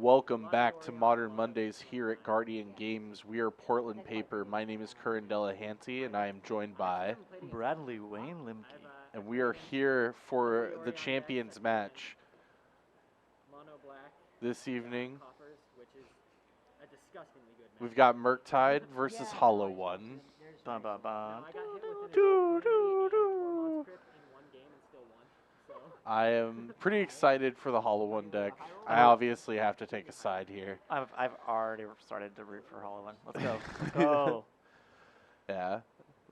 Welcome back to Modern Mondays here at Guardian Games. We are Portland Paper. My name is Curran Delahanty, and I am joined by... Bradley Wayne Limke. And we are here for the Champions match this evening. We've got Murktide versus HollowVine. Bum, bum, bum. I am pretty excited for the HollowVine deck. I obviously have to take a side here. I've already started to root for HollowVine. Let's go. Let's go. Yeah.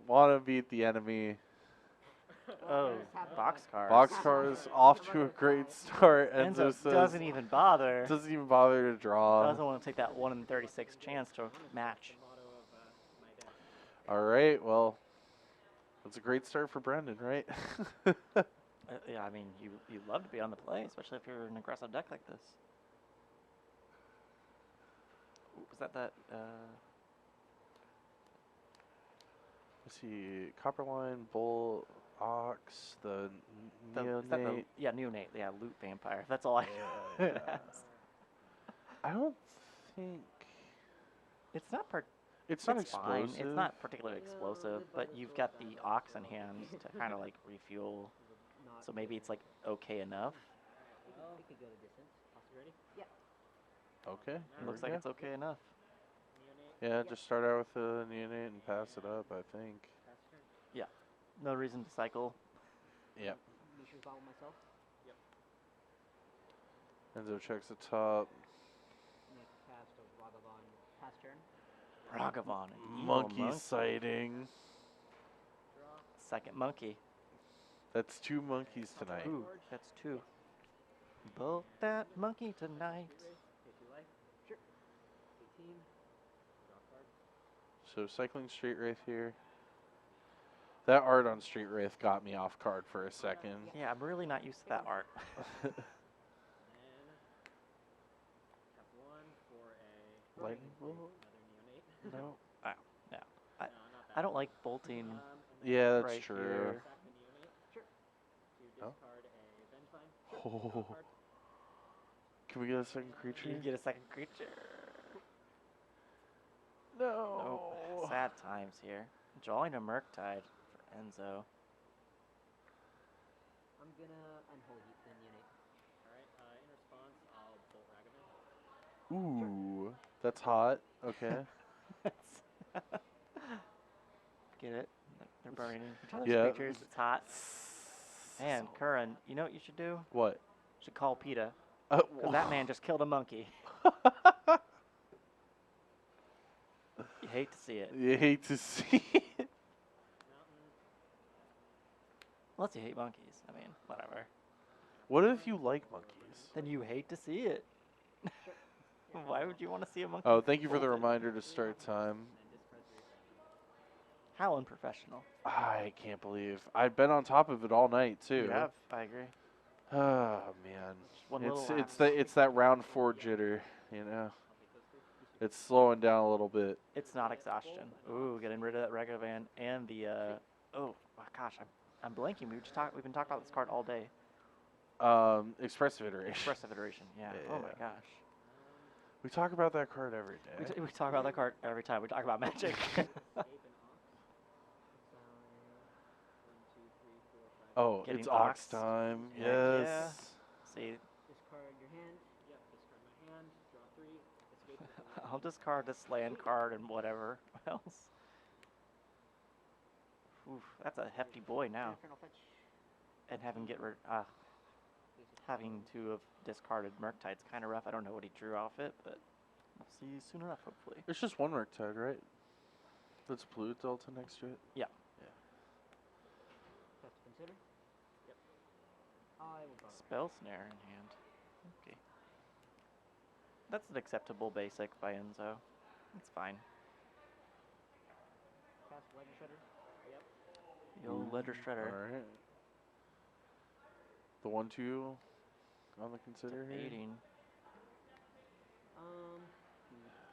Want to beat the enemy. Oh, boxcars. Boxcars off to a great start. Enzo says doesn't even bother. Doesn't even bother to draw. Doesn't want to take that 1 in 36 chance to match. All right, well, that's a great start for Brendan, right? Yeah, I mean, you love to be on the play, especially if you're an aggressive deck like this. Was that? Let's see, Copperline, Bull, Ox, the Neonate. Neonate. Yeah, Loot Vampire. That's all I I don't think... It's not It's not fine. explosive. It's not particularly explosive, but you've got the Ox in hand to kind of like refuel. So maybe it's like okay enough. Okay. It looks like it's okay enough. Yeah, just start out with the Neonate and pass it up, I think. Yeah. No reason to cycle. Yep. Enzo checks the top. Ragavan. Monkey sighting. Second monkey. That's 2 monkeys tonight. Ooh, that's 2. Bolt that monkey tonight. So cycling Street Wraith here. That art on Street Wraith got me off guard for a second. Yeah, I'm really not used to that art. Lightning bolt? No. I don't like bolting. Yeah, that's right true. Here. Oh. Oh. Can we get a second creature? You get a second creature. No. Nope. Sad times here. Drawing a Murktide for Enzo. I'm gonna unhold the Neonate. Alright, in response, I'll bolt Ragavan. Ooh, that's hot. Okay. Get it? They're burning each other's Yeah. creatures. It's hot. Man, Curran, you know what you should do? What? You should call PETA. Because that man just killed a monkey. You hate to see it. You hate to see it. Unless you hate monkeys. I mean, whatever. What if you like monkeys? Then you hate to see it. Why would you want to see a monkey? Oh, thank you for the bolted? reminder to start time. How unprofessional. I can't believe. I've been on top of it all night too. You have, I agree. Oh man. One little It's that round 4 jitter, you know. It's slowing down a little bit. It's not exhaustion. Ooh, getting rid of that Ragavan and the oh my gosh, I'm blanking. We've been talking about this card all day. Expressive iteration. Expressive iteration, yeah. Yeah. Oh my gosh. We talk about that card every day. We talk about that card every time we talk about Magic. Oh, Getting it's Ox Ox. time. Heck Yes. yeah. See, Discard your hand. Yep, discard my hand. Draw 3. Escape to the I'll discard this land card and whatever else. Oof, that's a hefty boy now. Infernal Fetch. And having to have discarded Murktide's kind of rough. I don't know what he drew off it, but we'll see soon enough, hopefully. There's just one Murktide, right? That's blue delta next to it. Yeah. That's to consider. Yep. I will draw. Spell Snare in hand. Okay. That's an acceptable basic by Enzo. It's fine. Cast Ledger Shredder. Yep. The old Ledger Shredder. Alright. The 1/2 on the consider here. Debating.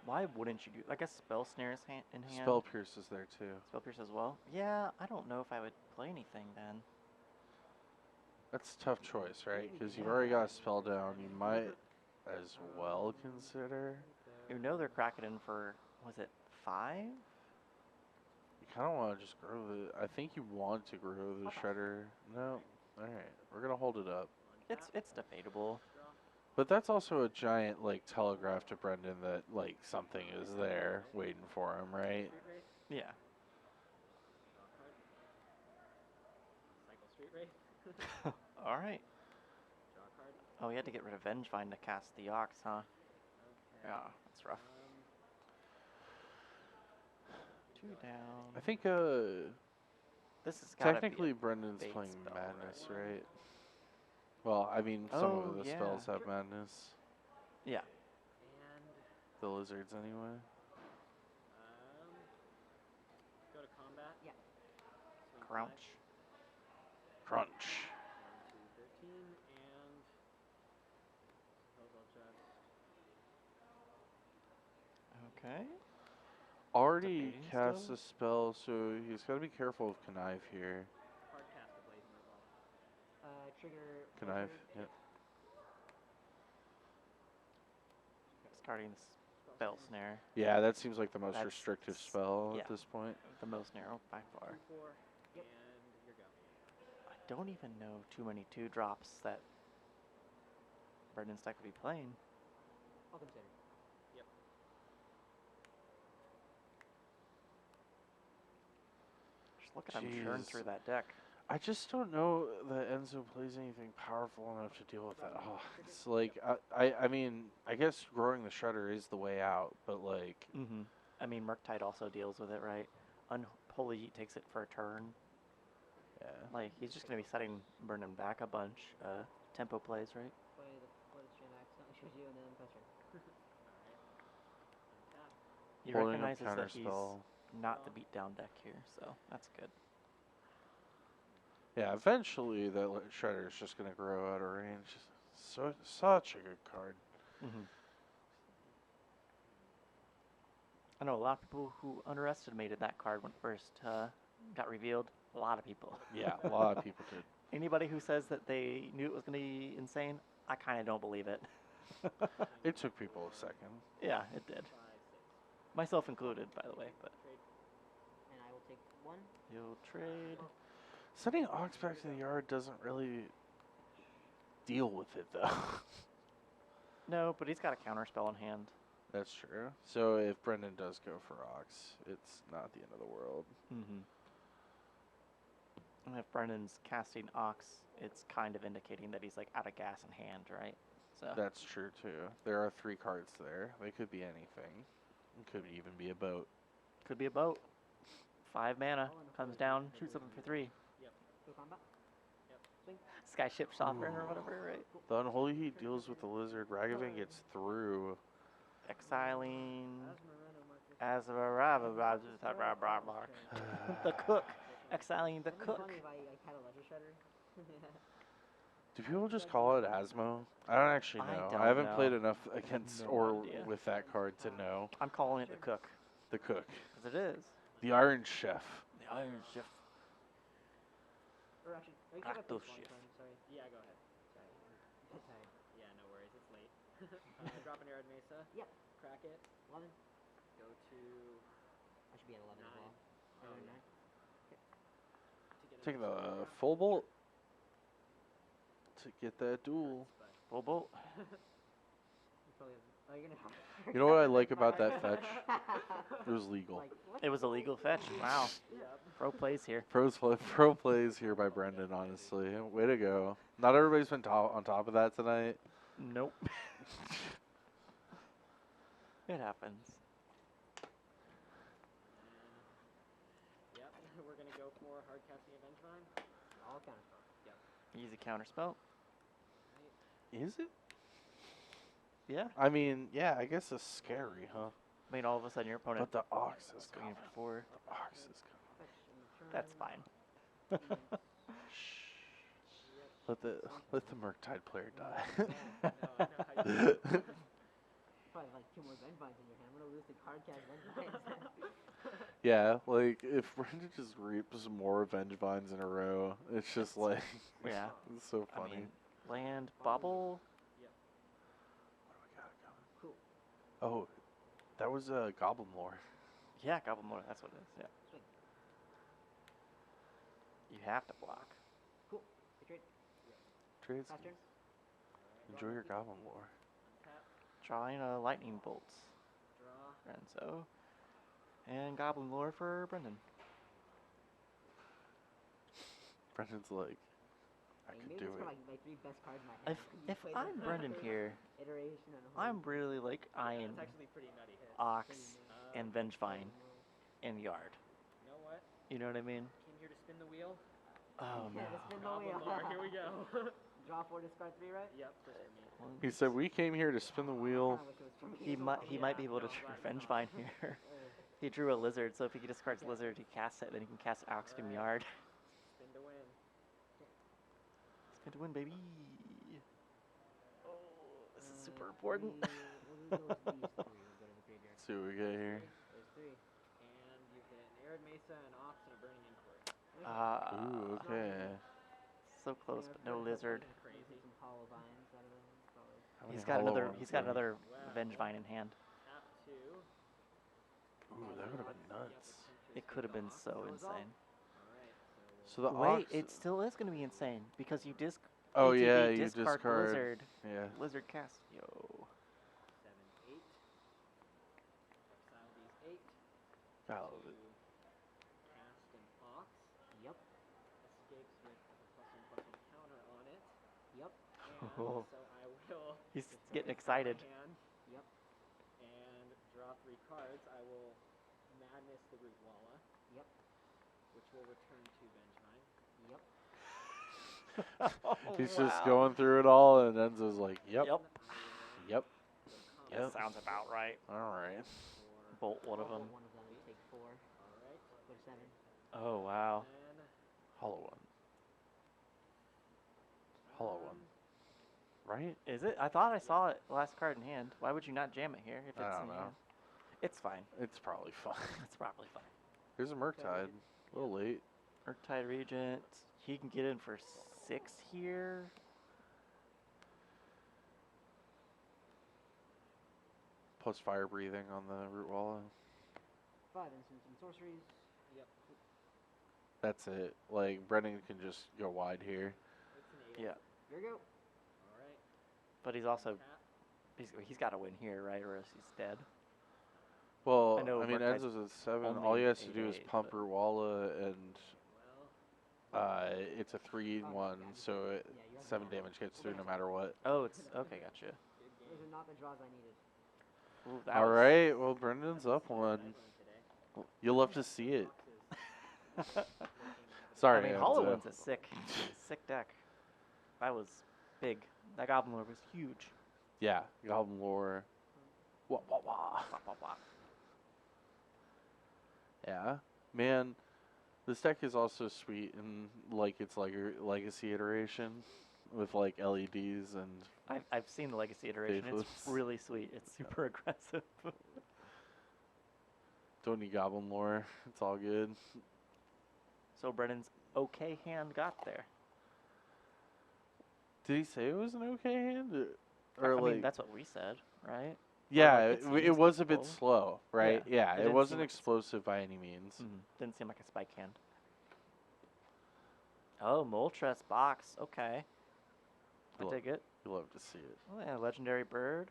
Why wouldn't you do? I guess Spell Snare is in hand. Spell Pierce is there too. Spell Pierce as well. Yeah, I don't know if I would play anything then. That's a tough choice, right? Because you've already got a spell down. You might as well consider. You know they're cracking in for, was it 5? You kind of want to just grow the. I think you want to grow the shredder. No. All right, we're gonna hold it up. It's debatable. But that's also a giant like telegraph to Brendan that like something is there waiting for him, right? Yeah. Cycle street race. All right. Draw a card. Oh, you had to get rid of Vengevine to cast the Ox, huh? Okay. Yeah, that's rough. 2 I down. think This is gotta technically be Brendan's bait playing spell, Madness, right? right? Well, I mean, some Oh, of the yeah. spells have Madness. Yeah. And The lizards, anyway. go to combat. Yeah. Swing Crouch. Crunch. 1, 2, 13, and suppose I'll just Okay. Already Debating cast still? a spell, so he's got to be careful of Connive here. hard cast a Blazing Resolve. Trigger. Connive, yep. Starting the spell snare. Yeah, that seems like the most That's restrictive s- spell yeah. at this point. The most narrow by far. 2, 4, and your go. I don't even know too many 2-drops that Brendan's deck would be playing. I'll consider. Yep. Just look at him churn Jeez. through that deck. I just don't know that Enzo plays anything powerful enough to deal with that. Oh, it's like, I mean, I guess growing the shredder is the way out, but like, Mm-hmm. I mean, Murktide also deals with it, right? Unholy Heat takes it for a turn. yeah. Like, he's just going to be setting Brendan back a bunch. Tempo plays, right? Play the stream accidentally shows you and then pass turn. Alright. He Holding up recognizes that he's counterspell. not the beatdown deck here, so that's good. Yeah, eventually that shredder is just gonna grow out of range. Such a good card. Mm-hmm. I know a lot of people who underestimated that card when it first got revealed. A lot of people. Yeah, a lot of people did. Anybody who says that they knew it was going to be insane, I kind of don't believe it. It took people a second. Yeah, it did. 5, 6. Myself included, by the way. But Trade. And I will take 1. you'll trade. Sending Ox back to the yard doesn't really deal with it, though. No, but he's got a counter spell in hand. That's true. So if Brendan does go for Ox, it's not the end of the world. Mm-hmm. And if Brendan's casting Ox, it's kind of indicating that he's like out of gas in hand, right? So That's true, too. There are 3 cards there. They could be anything. It could even be a boat. could be a boat. 5 mana, comes down, shoots something for 3. Go combat. Skyship Sovereign or whatever, right? The Unholy Heat deals with the Lizard. Ragavan gets through. Exiling Asmarano marker. the cook. Exiling the cook. Funny if I had a ledger shredder. Do people just call it Asmo? I don't actually I know. don't I haven't know. played enough against No or idea. with that card to know. I'm calling it the cook. The cook. Because it is. The Iron Chef. The Iron Chef. Or actually, you can Cactus one shift. time, sorry. Yeah, go ahead. Sorry. I'm tired. Yeah, no worries. It's late. Drop an Arid Mesa. Yep. Crack it. 11. Go to. I should be at 11 as well. Oh, 9. Taking the full bolt to get that duel. Full bolt. You know what I like about that fetch? It was legal. It was a legal fetch. Wow. Pro plays here. Pro plays here by Brendan, honestly. Way to go. Not everybody's been on top of that tonight. Nope. It happens. Yep. We're gonna go for hard casting Avengevine. All counterspell. Yep. Easy counter spell. Is it? Yeah. I mean, yeah, I guess it's scary, huh? I mean, all of a sudden your opponent But the Ox is swinging coming. for 4. The Ox is coming. That's fine. Let the Murktide player die. Yeah, no, I know how you feel. Probably like 2 more Avengevines in your hand. I'm gonna lose the card cast Avengevines. Yeah, like if Brendan just reaps more Vengevines in a row, it's just like Yeah. it's so I funny. mean, land, bubble. Oh, that was Goblin Lore. Yeah, Goblin Lore. That's what it is. Yeah. Swing. You have to block. Cool. Good trade. Trades. Pass turn. Enjoy your Goblin Lore. Untap. Drawing a lightning bolt. Draw. Renzo. And Goblin Lore for Brendan. Brendan's like, I Hey, could maybe do it's for it. my 3 best cards in my hand. If I'm Brendan here, Iteration and I'm really like eyeing That's actually pretty nutty hit. Ox and Vengevine in yard. You know what? You know what I mean? Came here to spin the wheel. Oh no. Let's spin the wheel. Here we go. Draw 4, discard 3, right? Yep, just for me. He said, we came here to spin the wheel. He might be able to Vengevine here. He drew a lizard, so if he discards lizard, he casts it, then he can cast Ox from yard. Spin to win. Spin to win, baby. Oh, this is super important. We'll go with these 3. We'll go to the graveyard. See what we got here. There's 3. And you get an Arid Mesa, an Ox, and a Burning Inquiry. Ooh, okay. So close, but no lizard. Crazy. Some HollowVines out of them. How many He's got hollow another. ones He's got are- another Vengevine in hand. Tap 2. Ooh, that would have been nuts. It could have been so insane. So the Wait, Ox. it still is going to be insane because you Oh ATB yeah, you discard discard. lizard. Yeah. Lizard cast. Yo. 7, 8. Exile these 8. I love it. Cast an Ox. Yep. Escapes with a +1/+1 counter on it. Yep. And Oh. so I will. He's discard getting my excited. hand. Yep. And draw 3 cards. I will Madness the Root Walla. Yep. Which will return to Vengevine. Yep. He's just going through it all, and Enzo's like, yep, Yep. yep. That Yep. sounds about right. All right. Bolt one of them. One of them, take 4. Alright. Go to 7. Oh wow. And Hollow one. Hollow one. Right? Is it? I thought I saw it last card in hand. Why would you not jam it here if it's I don't in know. hand? It's fine. It's probably fine. It's probably fine. Here's a Murktide. A little late. Murktide Regent. He can get in for 6 here. Plus fire breathing on the root wall. 5 instants and sorceries. Yep. That's it. Like Brendan can just go wide here. It's an 8. Yeah. Here we go. Alright. But he's also Tap. he's got to win here, right? Or else he's dead. Well, I know I mean, Murktide's Enzo's at 7. only All he has to do is 8/8, pump but- root walla, and Well, it's a 3-1, so it, 7 damage gets through no matter what. Oh, it's okay. Gotcha. good game. Those are not the draws I needed. Ooh, that All was- right. Well, Brendan's up one. Today. You'll love to see it. Sorry, I mean, Enzo. HollowVine's a sick deck. That was big. That Goblin Lore was huge. Yeah, Goblin Lore. Wah, wah, wah. Blah, blah, blah. Yeah, man, this deck is also sweet and like it's like a legacy iteration with like LEDs and I've seen the Legacy iteration. It's Faithless. really sweet. It's super aggressive. don't need Goblin Lore. It's all good. So Brennan's okay hand got there. Did he say it was an okay hand? Or I like, mean, that's what we said, right? yeah, like, it it was a seems bit slow. slow, right? Yeah, Yeah, it it didn't wasn't seem like- explosive by any means. Didn't seem like a spike hand. Oh, Moltres box. Okay. I Cool. dig it. You love to see it. Oh, yeah, legendary bird.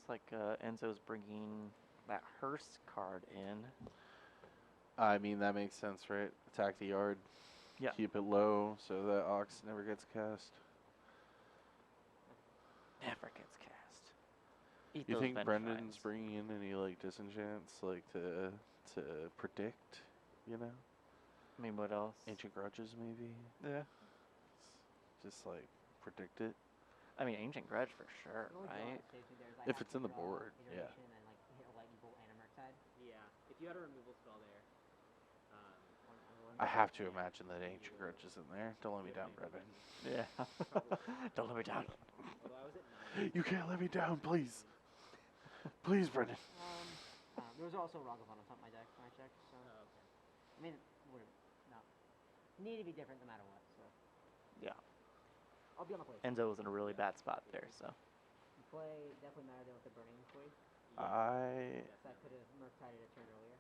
Looks like Enzo's bringing that Hearst card in. I mean, that makes sense, right? Attack the yard. Yeah. Keep it low so that Ox never gets cast. Never gets cast. Eat You those think Vengevines. Brendan's bringing in any like disenchants, like to predict? You know, I mean, what else? ancient grudges maybe. Yeah. Just like predict it. I mean, Ancient Grudge for sure, The only draw right? that saves me there is I If have it's to in the draw board, yeah. iteration and like hit a lightning bolt and a Murktide. Yeah. If you had a removal spell there, I have to imagine that ancient grudge is in there. Don't let me down, Brendan. Yeah. Don't let me down. although I was at 9. You can't let me down, please. Please, Brendan. There was also Ragavan on top of my deck when I checked, so. I mean, would not need to be different no matter what. So. Yeah. I'll be on the play. Enzo was in a really bad spot there, so. The play definitely mattered there with the burning inquiry. I So that could have Murktide a turn earlier.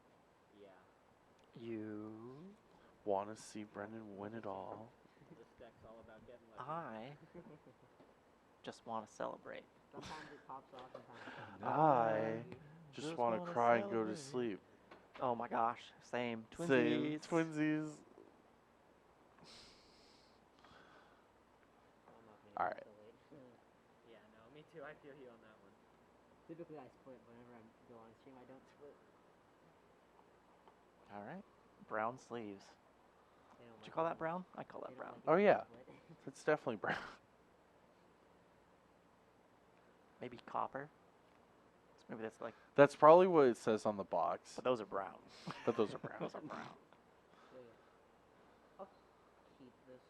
Yeah. You. want to see Brendan win it all. This deck's all about getting lucky. I just want to celebrate. Sometimes it pops off, sometimes it doesn't. I just Just want to wanna cry and go to celebrate. sleep. Oh my gosh, same. Same. Twinsies. Twinsies. I'm not gonna All go right. so late. Yeah, no, me too. I feel you on that one. Typically I split. Whenever I go on stream, I don't split. All right. Brown sleeves. They don't Did you like call it that when- brown? I call they that don't brown. like it Oh when yeah, I split. it's definitely brown. Maybe copper. So maybe that's like, That's probably what it says on the box. but those are brown. But those are brown. Those are brown. So yeah. I'll keep this.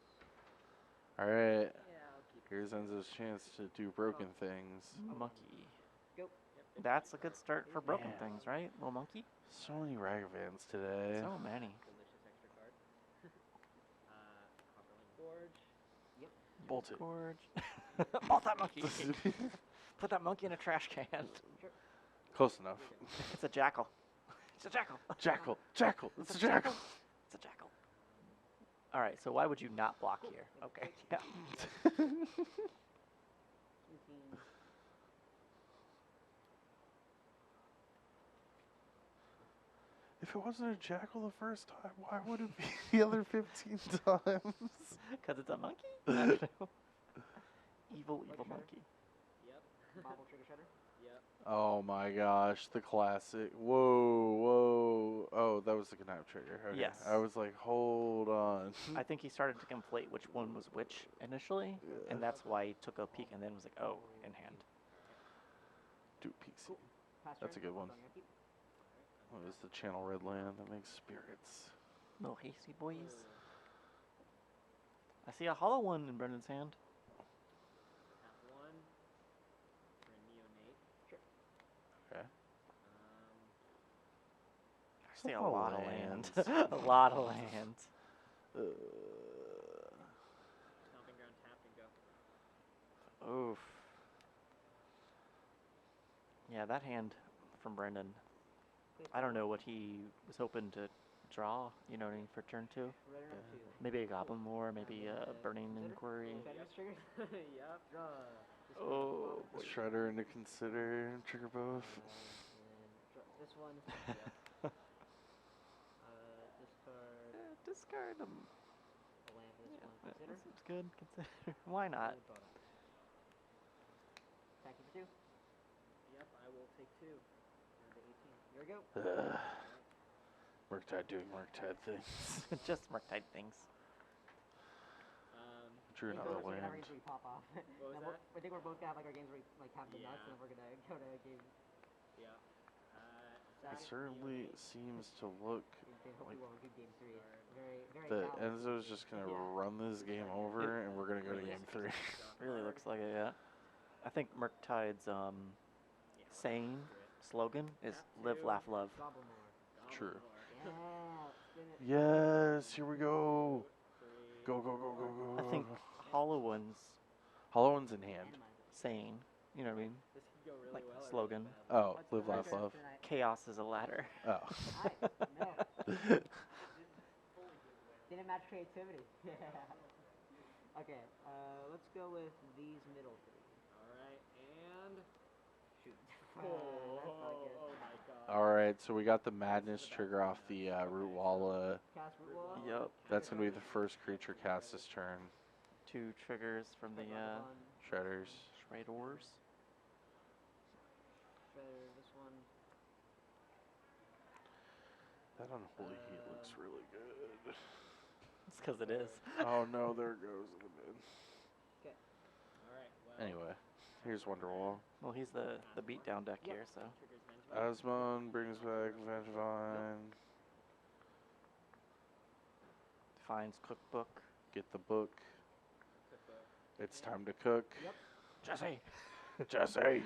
All right. Yeah, I'll keep Here's Enzo's chance to do broken things. Monkey. Go. That's a good start for broken Yeah. things, right? Little monkey. So many Ragavans today. So many. delicious extra card. Copperling Gorge. Bolt it. Gorge. Bolt that monkey. Put that monkey in a trash can. Close enough. It's a jackal. It's a jackal. Jackal. Jackal. It's a jackal. It's a jackal. All right. So why would you not block here? Okay. Yeah. 17. If it wasn't a jackal the first time, why would it be the other 15 times? Because it's a monkey. I don't know. Evil Shredder? monkey. Yep. Bobble trigger shredder. Yep. Oh my gosh, the classic. Whoa, whoa. Oh, that was the knife trigger. Okay. Yes. I was like, hold on. I think he started to conflate which one was which initially, and that's why he took a peek and then was like, oh, in hand. Do PC. Pass That's a turn. good one. On your keep. What is the channel red land that makes spirits? Little hasty boys. I see a hollow one in Brendan's hand. Tap one for a neonate. Okay. I see a lot of lot of land. lands. A lot of land. Stomping ground, tap and go. Oof. Yeah, that hand from Brendan. I don't know what he was hoping to draw, you know what I mean, for turn 2. Shredder up two. Maybe a Goblin Lore, maybe a Burning Consider? Inquiry. Shredder's triggers. Yep. Draw. Oh, boy. Shredder into consider, trigger both. This one. Discard Discard them. a land for this one. That Consider. seems good. Consider. Why not? Good bottom. Attack you for 2. Yep, I will take 2. Down to 18. Here we go. Murktide doing Murktide things. Just Murktide things. Drew I think another we're gonna have land. games where we pop off. What was Then that? I think we're both gonna have like our games where we like have the nuts, Yeah. and then we're gonna go to a game. Yep. It Saturday, certainly seems to look Hopefully we'll do game 3. Very, very. that balanced. Enzo's just gonna Yeah. run this game over, and we're gonna go to game 3. Really looks like it, yeah. I think Murktide's saying slogan is live, laugh, love. Goblin more. True. Yeah. Spin it. Yes, here we go. Go, go, go, go, go. I think Hollow One's Hollow One's in hand. Randomize it. saying, you know what I mean? This could go really Like well. or slogan. really bad. Oh, What's live, the laugh, record love. tonight? Chaos is a ladder. Oh. Nice. No. Didn't match creativity. Okay. Let's go with these middle 3. All right, and Shoot. oh, That's not good. oh my god. All right, so we got the madness trigger off the root wall. Cast root wall. Yep. That's gonna be the first creature cast this turn. 2 triggers from the Shredders. Shredors. Shredder, this one. That unholy heat looks really good. It's because it is. Oh no, there it goes in the mid. All right. Well, Anyway, here's Wonderwall. Well, he's the beatdown deck here, so. triggers Benjamin. Asmon brings back Vengevine. Finds cookbook. Get the book. Cookbook. It's time to cook. Yep. Jesse. Jesse.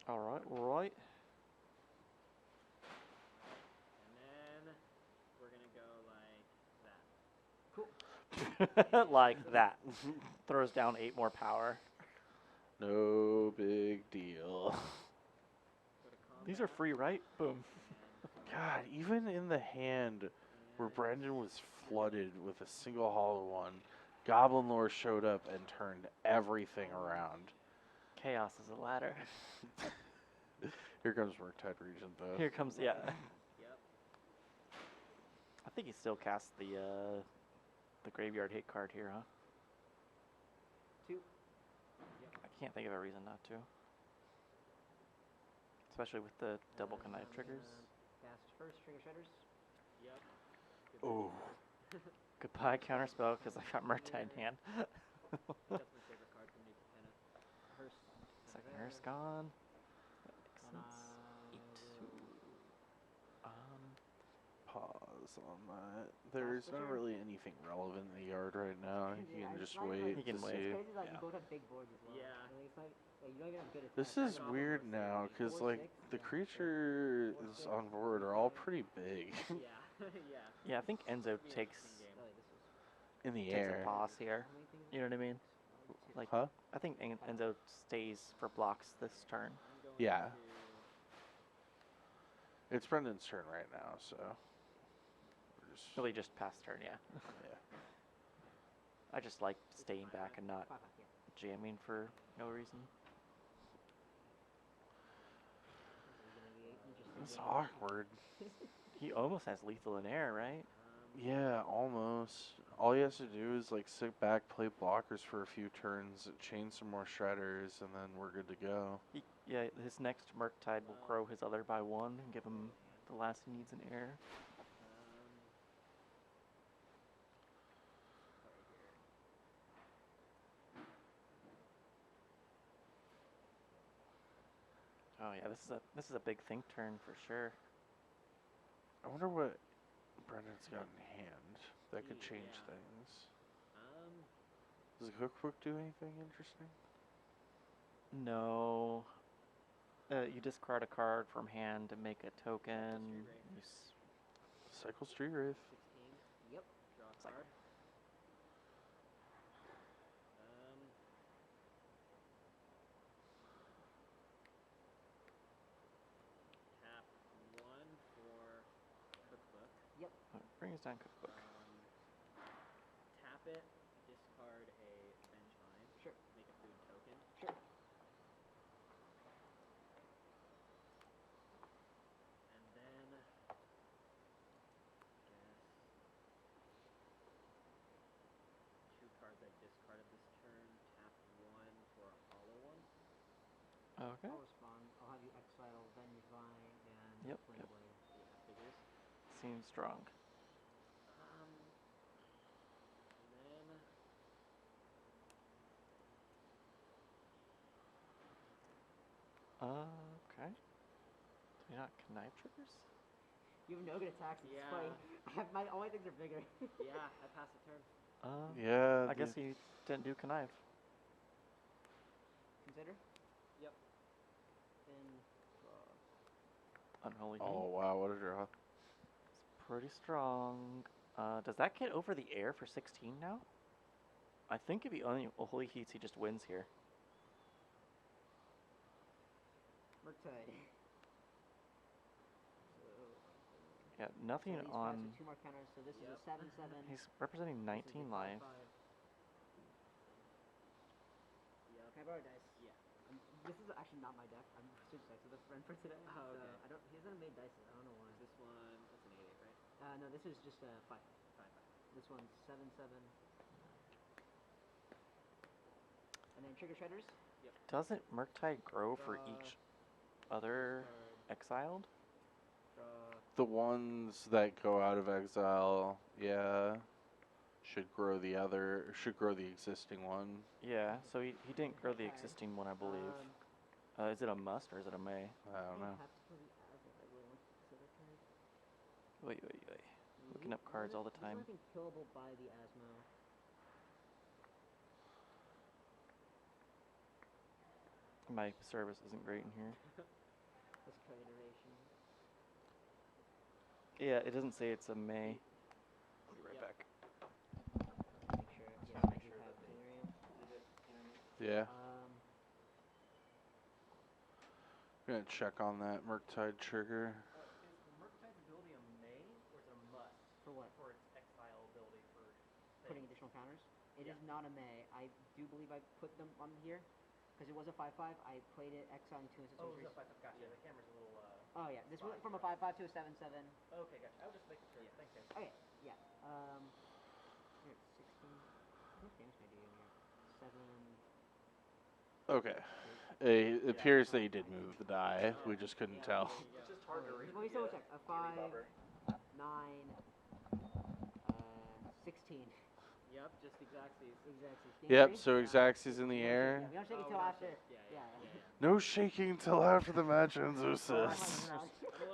All right, all right. Like that. Throws down 8 more power. No big deal. Go to These are combat, free, right? Boom. and God, even in the hand where Brandon was flooded with a single hollow one, Goblin Lore showed up and turned everything around. Chaos is a ladder. Here comes Murktide Regent, though. Here comes, yeah. Yep. I think he still casts the graveyard hate card here, huh? 2. I can't think of a reason not to. Especially with the double connive I'm triggers. gonna Cast first, trigger shredders. Yep. Oh, Goodbye counterspell because I got Murktide in hand. That's my favorite card from Nuke Penna. Hearse. Second Hearse gone. That And makes sense. pause on that. There's not really anything relevant in the yard right now. You Yeah, can it's just not even wait He to can wait. see. It's crazy that Yeah. you both have big boards as well. Yeah. Like, it's not, like, you don't even have good attacks. This is Goblin weird Lore now, saving. because, Four, like, six, the yeah. creatures 4, 6, on board are all pretty big Yeah. Yeah. Yeah, I think Enzo Be an takes interesting game. Oh, wait, this was in the takes air. a pause here. how many things? You know what I mean? 1, 2, Like, Huh? I think Enzo stays for blocks this turn. I'm going Yeah. to It's Brendan's turn right now, so. We're just, Really just past turn, yeah. yeah. I just like staying back and not 5, 5, yeah. jamming for no reason. This is gonna be an interesting It's game. awkward. He almost has lethal in air, right? Yeah, almost. All he has to do is, like, sit back, play blockers for a few turns, chain some more shredders, and then we're good to go. Yeah, his next Murktide will grow his other by 1 and give him the last he needs in air. Oh yeah, this is a big think turn for sure. I wonder what Brendan's got in hand that could change Yeah. things. Does the cookbook do anything interesting? No. You discard a card from hand to make a token. Wraith. You s- Cycle Street Wraith. 16. Yep. Draw a It's like- card. Tap 1 for cookbook. brings down cookbook. Tap it. Discard a Vengevine. Sure. Make a food token. Sure. And then guess 2 cards I discarded this turn. Tap 1 for a hollow one. Okay. I'll respond. I'll have you exile Vengevine and Yep, Flame yep. Blade. Yeah, figures. Seems strong. And then Okay. Do you not connive triggers? You have no good attacks. It's Yeah. funny. All my things are bigger. yeah, I passed the turn. Yeah. I guess he didn't do connive. Consider. Yep. And Unholy Oh, Heat. wow, what a draw. It's pretty strong. Does that get over the air for 16 now? I think if he only Holy Heats, he just wins here. Murktide. Yeah, nothing So he's on. passed with 2 more counters. So this is a 7/7. He's representing This is a 19 life. 5/5. Yep. Can I borrow a dice? Yeah. This is actually not my deck. I'm switch decks with a friend for today. Oh, So okay. I don't. He hasn't made dice. I don't know why. Is this one? That's an 8/8, right? No, this is just a 5/5. 5/5. This one's 7/7. And then trigger shredders. Doesn't Murktide grow for Draw, each other discard, exiled? draw. The ones that go out of exile, yeah, should grow the existing one. Yeah, so he didn't grow the Okay. existing one, I believe. Um, Is it a must or is it a may? I don't know. Have to kill the Asmo. I will look at this other card. Wait. Looking up cards all the time. There's nothing killable by the Asmo. My service isn't great in here. This card iteration. Yeah, it doesn't say it's a may. I'll be right Yep. back. Yeah. I'm gonna check on that Murktide trigger. Is Murktide's ability a may or is it a must? For what? For its exile ability for Putting things? additional counters. It is not a may. I do believe I put them on here because it was a 5/5. I played it exiling 2 instant Oh, sorceries. gotcha. The camera's a little. Oh yeah, this went from a 5/5 to a 7/7. Okay, gotcha. I was just making sure. Yeah. Thanks, guys. Okay, yeah. Here it's 16. How much damage can I do in here? 7. Okay. It appears they did move the die. We just couldn't tell. It's just hard to read. Let me double check. A 5, bubber. 9, 16. Yep, just exactsies. Exactly. Yep, so Xaxis in the air. Yeah, we don't shake it Oh, till we don't after. shake. Yeah. No shaking till after the match ends, Oh my Sis. God.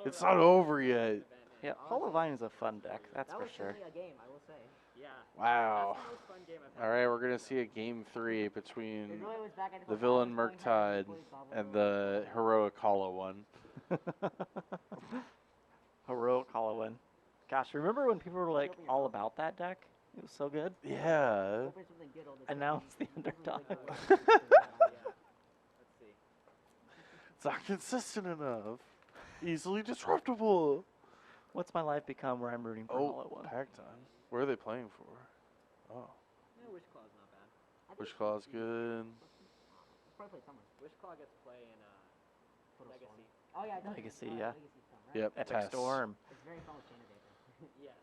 It's not over yet. Yeah, HollowVine is a fun deck, that's That for was sure. certainly a game, I will say. Yeah. Wow. That's the most fun game I've had. All right, we're gonna see a game 3 It between really was back and the forth. villain I was going Murktide hard, I and played the heroic Hollow one. Heroic HollowVine. Gosh, remember when people were like all about that deck? It was so good. Yeah. Hoping something good all the And time. now it's the underdog. Yeah. Let's see. It's not consistent enough. Easily disruptible. What's my life become where I'm rooting for Oh, HollowVine? pack time. Where are they playing for? Oh, Yeah, Wish Claw's not bad. I think Wish it's Claw's easy. good. It's probably played somewhere. Wish Claw gets play in Total Storm. Legacy. Oh yeah, it does. Legacy, It's, yeah. Legacy Storm, right? Yep, Epic Tess. Storm. It's very fun with Chain of Vapor. Yes.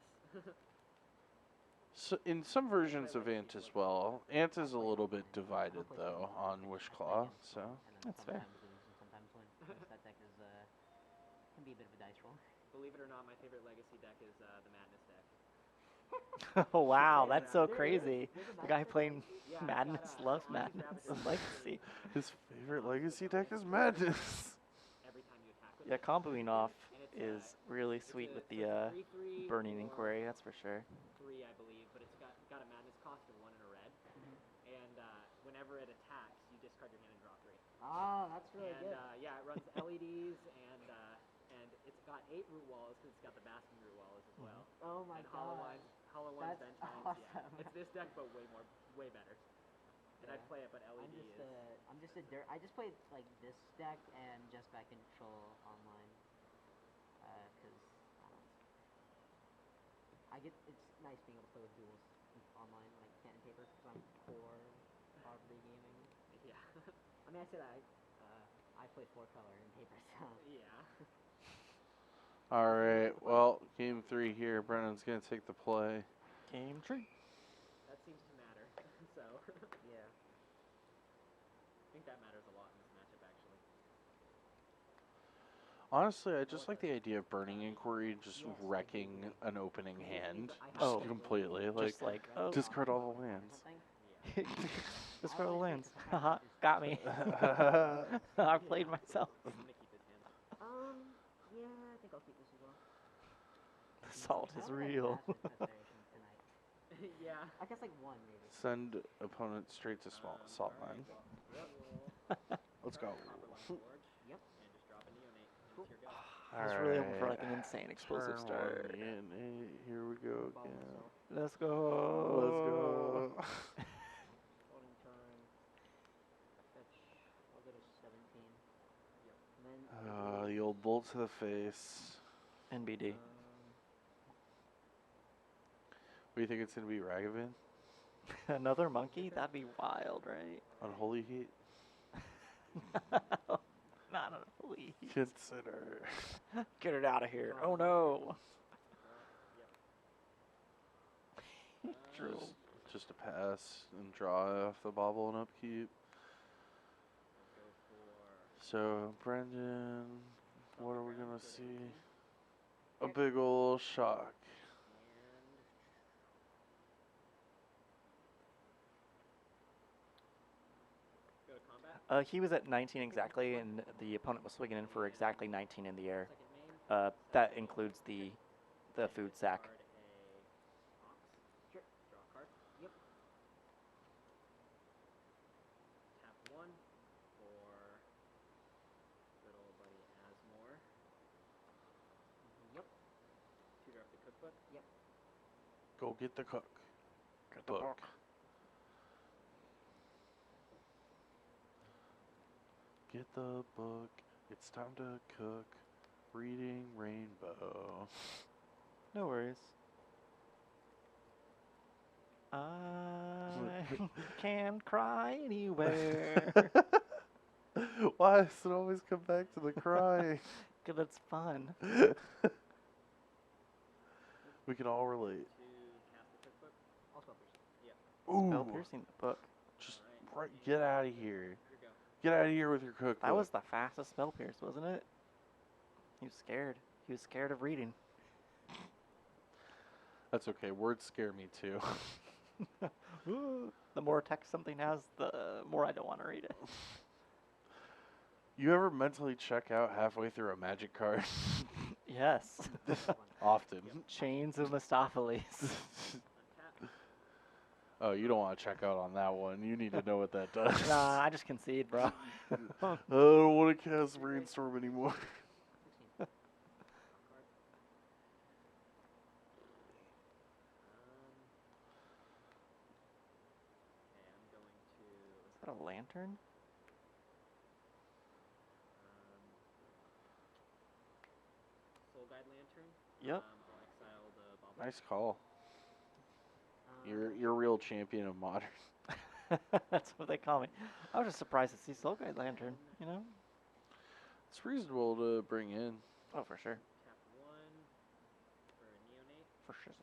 So in some versions of Ant as well, Ant is a little bit divided though on Wish Claw. So That's fair. Sometimes lose and sometimes win. Because that deck is can be a bit of a dice roll. Believe it or not, my favorite Legacy deck is the Madness deck. Oh wow, that's so There is. crazy. There's a The guy Madness playing Yeah, Madness it's got, loves Onyx Madness Ravager and Legacy. his favorite Legacy deck is Madness. Every time you attack with Yeah, it. comboing off And it's, is really it's sweet a- with so the it's a 3/3 Burning or Inquiry, that's for sure. 3, I believe, but it's got a Madness cost of 1 and a red. And whenever it attacks, you discard your hand and draw 3. Oh, that's really And good. yeah, it runs LEDs and it's got 8 root walls because it's got the Basking root walls as well. Oh my And god. HollowVine's That's Vengefance, awesome. yeah. It's this deck but way better. And I'd Yeah. play it, but LED I'm just a dirt. I just played like this deck and just back control online. Cause I get it's nice being able to play with duels online like pen and paper because I'm poor poverty gaming. Yeah. I mean I say that I play 4-color in paper so. Yeah. All right. Well, game 3 here. Brennan's gonna take the play. Game tree. That seems to matter. So Yeah. I think that matters a lot in this matchup actually. Honestly, I just like the idea of Burning Inquiry just wrecking an opening hand. Just Oh. completely. Like, Just like, oh, discard all the lands. Yeah. just go to lands. Haha, got me. That's I played myself. I'm gonna keep his hand. Yeah, I think I'll keep this as well. The salt I is don't like real. Master Confederation tonight. Yeah. I guess like one maybe. Send opponent straight to small salt line. Let's go. Yep. And just drop a neonate Cool. into your gut. I was really hoping for like an insane explosive Turn start. 1 in 8. Here we go Ball again. myself. Let's go. Let's go. Holding turn. Fetch. I'll go to 17. And then. The old bolt to the face. NBD. What do you think it's gonna be, Ragavan? Another monkey? That'd be wild, right? Unholy Heat? Not a flea. Consider. Get it out of here. Oh no. True. Just a pass and draw off the bobble and upkeep. Go for So, Brendan, what are we gonna see? A big ol' shock. and go to combat. He was at 19 exactly, and the opponent was swinging in for exactly 19 in the air. Second main. That includes the food sack. Discard a ox. Sure. Draw a card. Yep. Tap 1 for little buddy Asmore. Yep. Tutor up the cookbook. Go get the cook. Get the Book. book. Get the book. It's time to cook. Reading Rainbow. No worries. I can cry anywhere. Why does it always come back to the crying? 'Cause it's fun. We can all relate. To cast the cookbook. I'll spell piercing. Yep. Spell Ooh, piercing the book. just Alright. get out of here. Here we go. Get out of here with your cookbook. That was the fastest spell pierce, wasn't it? He was scared. He was scared of reading. That's okay. Words scare me too. The more text something has, the more I don't want to read it. You ever mentally check out halfway through a magic card? Yes. Often. Chains of Mephistopheles. Untap. Oh, you don't want to check out on that one. You need to know what that does. Nah, I just concede, bro. I don't want to cast Brainstorm anymore. 16. Card. Okay, I'm going to. Is that a lantern? Soul Guide Lantern. Yep. I'll exile the Bobble. Nice call. Um, You're a real champion of modern. That's what they call me. I was just surprised to see Soul Guide Lantern, you know? It's reasonable to bring in. Oh, for sure. Tap 1 for a neonate. For sure.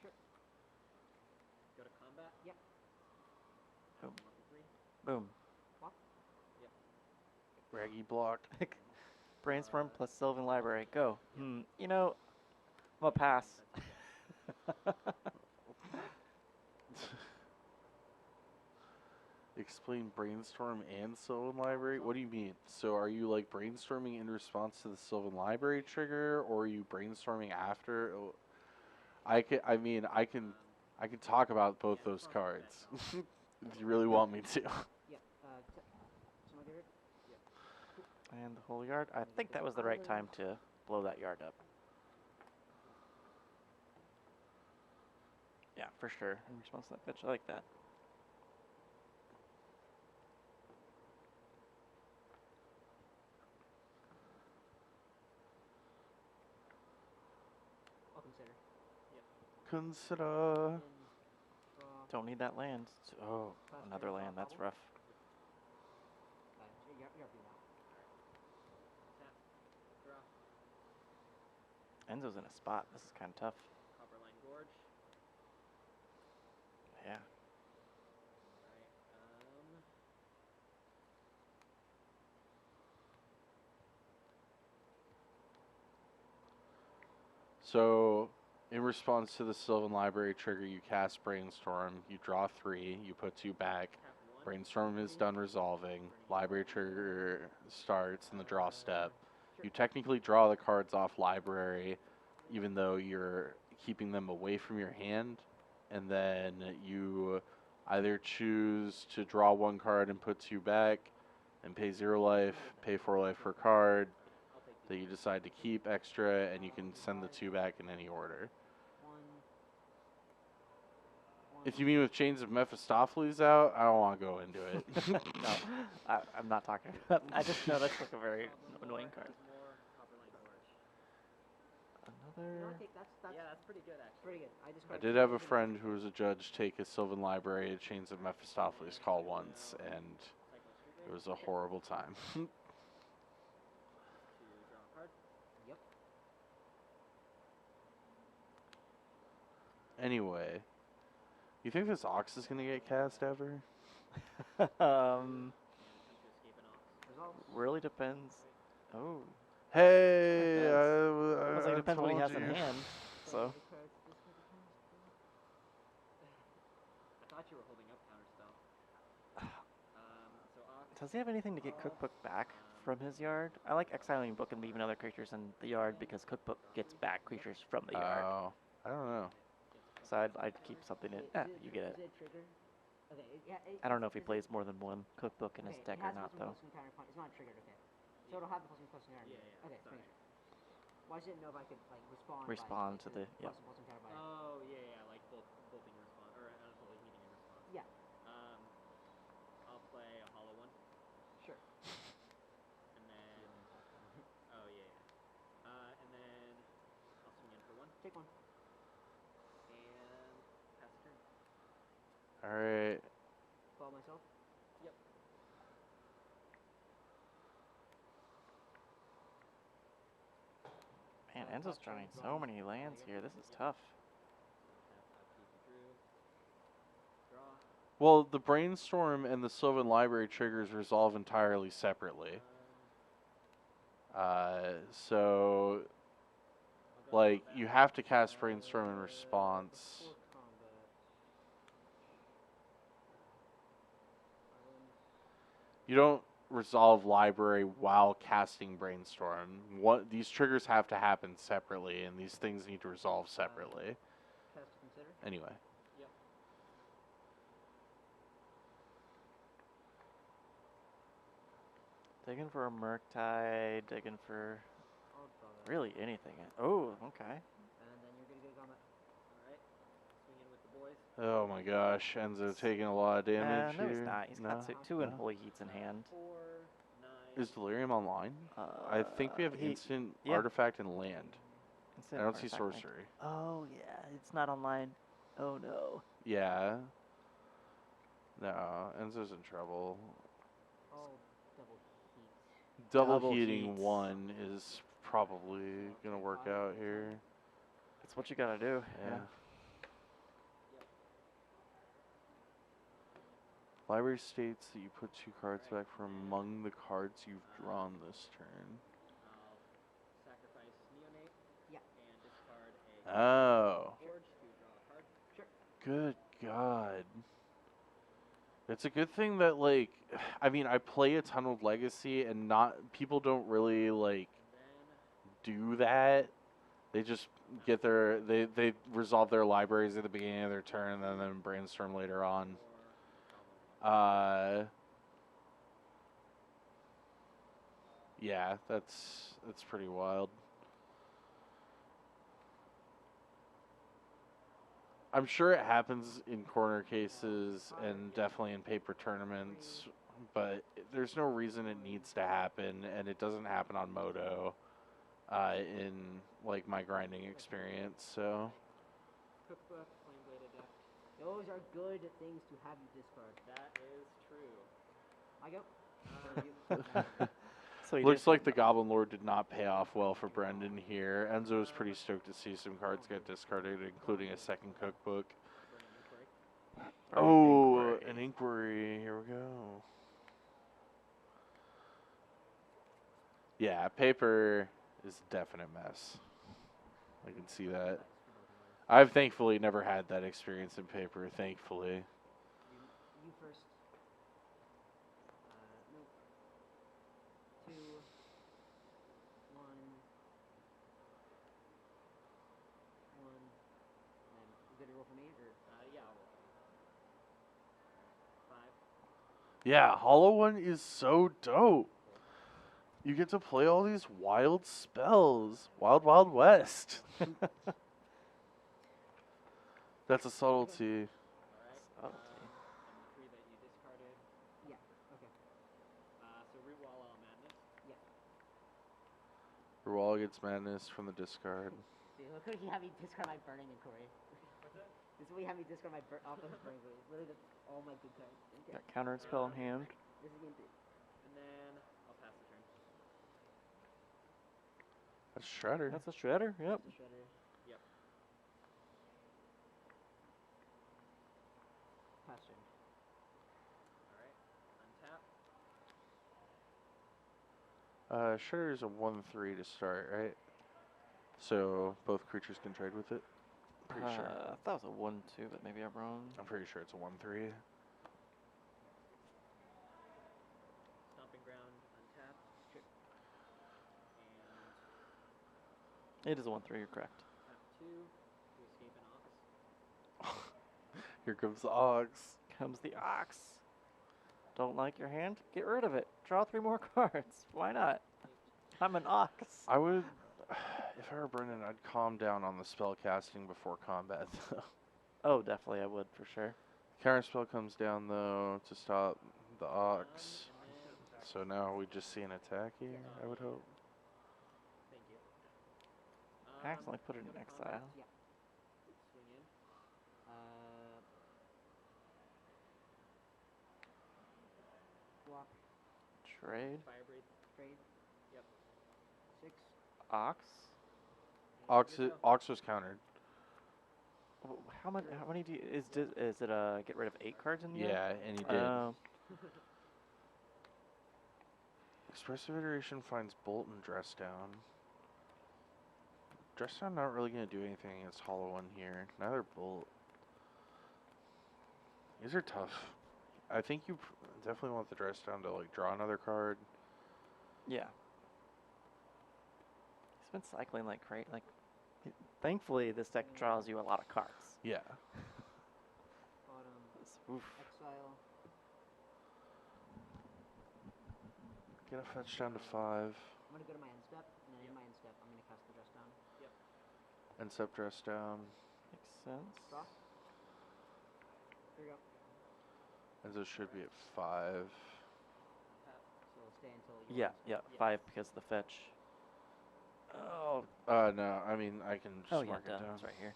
Go to combat. Yep. Boom. Level 3. Boom. Raggy block. Brainstorm plus Sylvan Library. Go. You know, I'm a pass. Explain Brainstorm and Sylvan Library? What do you mean? So are you like brainstorming in response to the Sylvan Library trigger, or are you brainstorming after? I can talk about both those cards. If you really want me to. Yep. Someone get it? And the whole yard. I think that was the right time to blow that yard up. Yeah, for sure. In response to that pitch, I like that. I'll consider. Consider. Then draw. Don't need that land. Oh, another land. That's rough. You're up now. Tap. Draw. Enzo's in a spot. This is kind of tough. Copperline Gorge. Yeah. Alright. So, in response to the Sylvan Library trigger, you cast Brainstorm. You draw 3. You put 2 back. Tap 1. Brainstorm is done resolving. Library trigger starts in the draw step. You technically draw the cards off library, even though you're keeping them away from your hand. And then you either choose to draw 1 card and put 2 back, and pay 0 life, pay 4 life per card I'll take that you decide to keep extra, and you can send the 2 back in any order. One. If you mean with Chains of Mephistopheles out, I don't want to go into it. No, I'm not talking. I just know that's like a very annoying card. More Copperline Gorge. Another. That's Yeah, that's pretty good actually. pretty good. I I discarded did have a friend who was a judge take a Sylvan Library at Chains of Mephistopheles call once, and it was a horrible time. To draw a card. Yep. Anyway, you think this Ox is going to get cast ever? Attempt to escape an ox. Results. Really depends. Oh, Hey, Depends. I it depends what he told has in you. hand. So. I thought you were holding up counterspell. So ox. Does he have anything to get Cookbook back from his yard? I like exiling Book and leaving other creatures in the yard because Cookbook gets back creatures from the yard. Oh, I don't know. So I'd keep something in. You get it. Is it a trigger? Okay. I don't know if he plays more than 1 Cookbook in his deck or not, though. It's not triggered, okay. So it'll have the plus counter. Yeah. Okay, Sorry. finish. Well, I just didn't know if I could like respond. Respond by, to the- plus yep. plus counter by. Oh yeah, like bolting in response, or totally heating in response. Yeah. I'll play a hollow one, Sure. and Alright. Follow myself. Man, Enzo's drawing so many lands here. This is tough. Well, the Brainstorm and the Sylvan Library triggers resolve entirely separately. So, like, you have to cast Brainstorm in response. Before combat. You don't resolve Library while casting Brainstorm. These triggers have to happen separately, and these things need to resolve separately. Cast to consider. Anyway. Digging for a Murktide, digging for I'll draw that. really anything. Oh, okay. And then you're gonna go to combat. Alright. Swing in with the boys. Oh my gosh, Enzo taking a lot of damage No, here. he's not. He's got two No? Unholy Heats in hand. 4, 9. Is Delirium online? I think we have instant yeah. artifact and land. Instant I don't see artifact land. sorcery. Oh, yeah. It's not online. Oh, no. Yeah. No, Enzo's in trouble. I'll double heat. Double Double heating heats. 1 is probably gonna work out here. That's what you gotta do. Yeah. Library states that you put 2 cards back from among the cards you've drawn this turn. I'll sacrifice Neonate. Yeah. And discard a Oh. forge to draw a card. Sure. Good God. It's a good thing that, like, I mean, I play a ton of Legacy and people don't really, like, do that. They just get they resolve their libraries at the beginning of their turn and then brainstorm later on. Yeah, that's pretty wild. I'm sure it happens in corner cases and definitely in paper tournaments, but there's no reason it needs to happen, and it doesn't happen on Moto in, like, my grinding experience, so... Cookbook, Flame Bladed deck. Those are good things to have you discard. That is true. I go. So you Looks like the Goblin Lord did not pay off well for Brendan here. Enzo was pretty stoked to see some cards get discarded, including a second cookbook. Oh, an inquiry. Here we go. Yeah, paper is a definite mess. I can see that. I've thankfully never had that experience in paper, thankfully. You first. Nope. 2, 1, 1. And then you good to roll for me, or? Yeah, I'll roll. 5. Yeah, Hollow One is so dope. You get to play all these wild spells. Wild, Wild West. That's a subtlety. Alright. And 3 that you discarded. Yeah. Okay. So root wall madness. Rewall gets madness from the discard. Dude, look what you have me discard my burning inquiry. This is what you have me discard my alchemist burning inquiry. Literally, that's all my good cards. Okay. got countered spell in hand. This is game 3. And then I'll pass the turn. That's Shredder. That's a shredder. Yep. The shredder. Yep. Pass turn. Alright. Untap. Shredder is a 1/3 to start, right? So both creatures can trade with it. Pretty sure. I thought it was a 1/2, but maybe I'm wrong. I'm pretty sure it's a 1/3. Stomping ground. Untap. Sure. And It is a 1/3. You're correct. tap 2 to escape an ox. Here comes the Ox. Comes the ox. Don't like your hand? Get rid of it. Draw 3 more cards. Why not? I'm an ox. I would, if I were Brendan, I'd calm down on the spell casting before combat, though. Oh, definitely I would, for sure. Counterspell comes down, though, to stop the Ox. So now we just see an attack here, I would hope. Thank you. I accidentally put it in go to exile. Yeah. Swing in. Trade. Fire breathe. Trade. Yep. 6. Ox. Ox was countered. How many do you, is it get rid of 8 cards in the end? Yeah, and he did. Oh. Expressive Iteration finds Bolt and Dress Down. Dress Down not really going to do anything against Hollow One here. Neither Bolt. These are tough. I think you definitely want the Dress Down to like draw another card. Yeah. He's been cycling like crazy. Like, thankfully, this deck draws you a lot of cards. Yeah. Bottom. Oof. Exile. Get a fetch down to 5. I'm gonna go to my end step, and then in my end step, I'm gonna cast the Dress Down. And Sep Dress Down. Makes sense. Draw. Here you go. And so it should be at 5. So it'll stay until you. Yeah, end step. yeah, 5 because of the fetch. Oh. No, I mean, I can just Oh yeah, mark it duh. down. It's right here.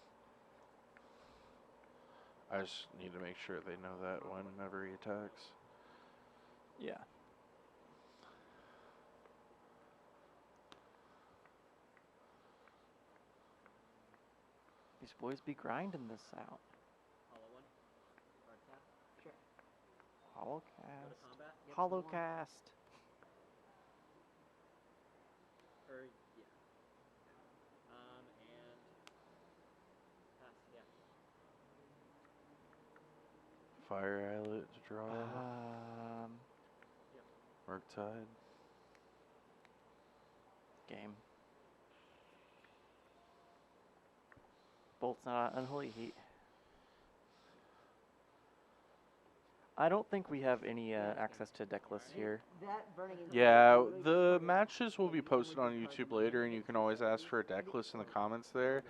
I just need to make sure they know that whenever he attacks. Yeah. These boys be grinding this out. Hollow one. Card tap. Sure. Go to Hollowcast. combat. Yep, Hollowcast. Or yeah. And pass. Yeah. Fire Islet to draw. Murktide. Game. Bolt's not Unholy Heat. I don't think we have any access to deck lists here. That burning in Yeah, literally the just matches will be you can posted on remove the YouTube card later, and you can always ask for a deck list in the comments there.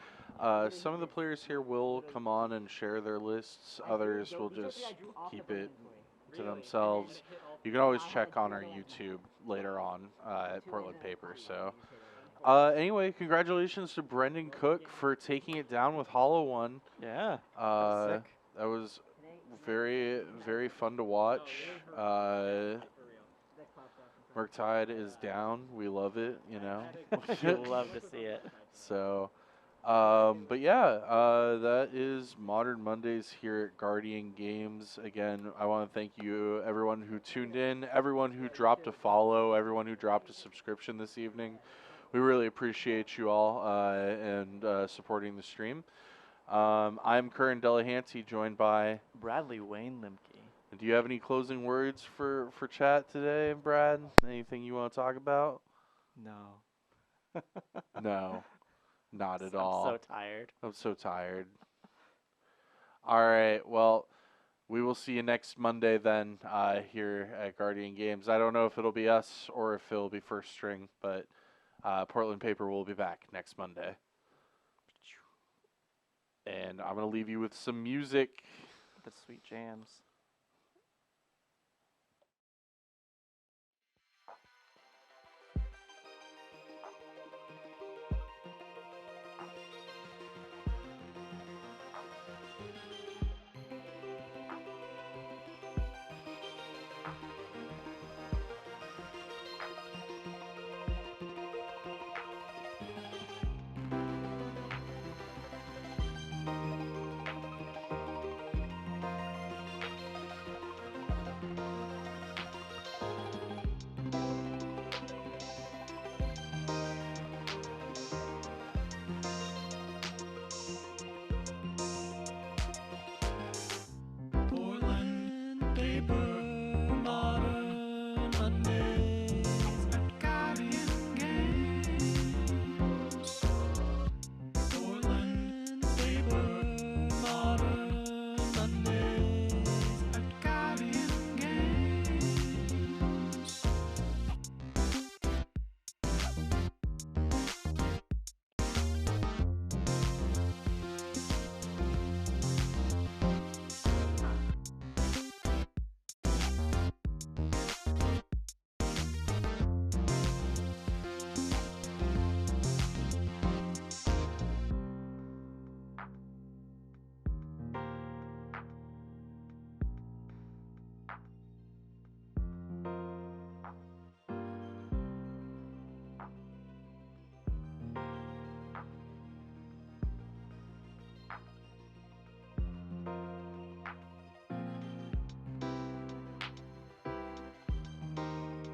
Some of the players here will come on and share their lists. Others will just keep it to themselves. You can always check on our YouTube later on at Portland Paper. So, anyway, congratulations to Brendan Cook for taking it down with Hollow One. Yeah. That sick. was very, very fun to watch. For real. Murktide is down. We love it, you know. You'll love to see it. So, but yeah, that is Modern Mondays here at Guardian Games. Again, I want to thank you, everyone who tuned in, everyone who dropped a follow, everyone who dropped a subscription this evening. We really appreciate you all and supporting the stream. I'm Curran Delahanty, joined by Bradley Wayne Limke. Do you have any closing words for chat today, Brad? Anything you want to talk about? No. No, not at I'm all. so tired. I'm so tired. All right, well, we will see you next Monday then here at Guardian Games. I don't know if it'll be us or if it'll be First String, but Portland Paper will be back next Monday. And I'm going to leave you with some music. The sweet jams.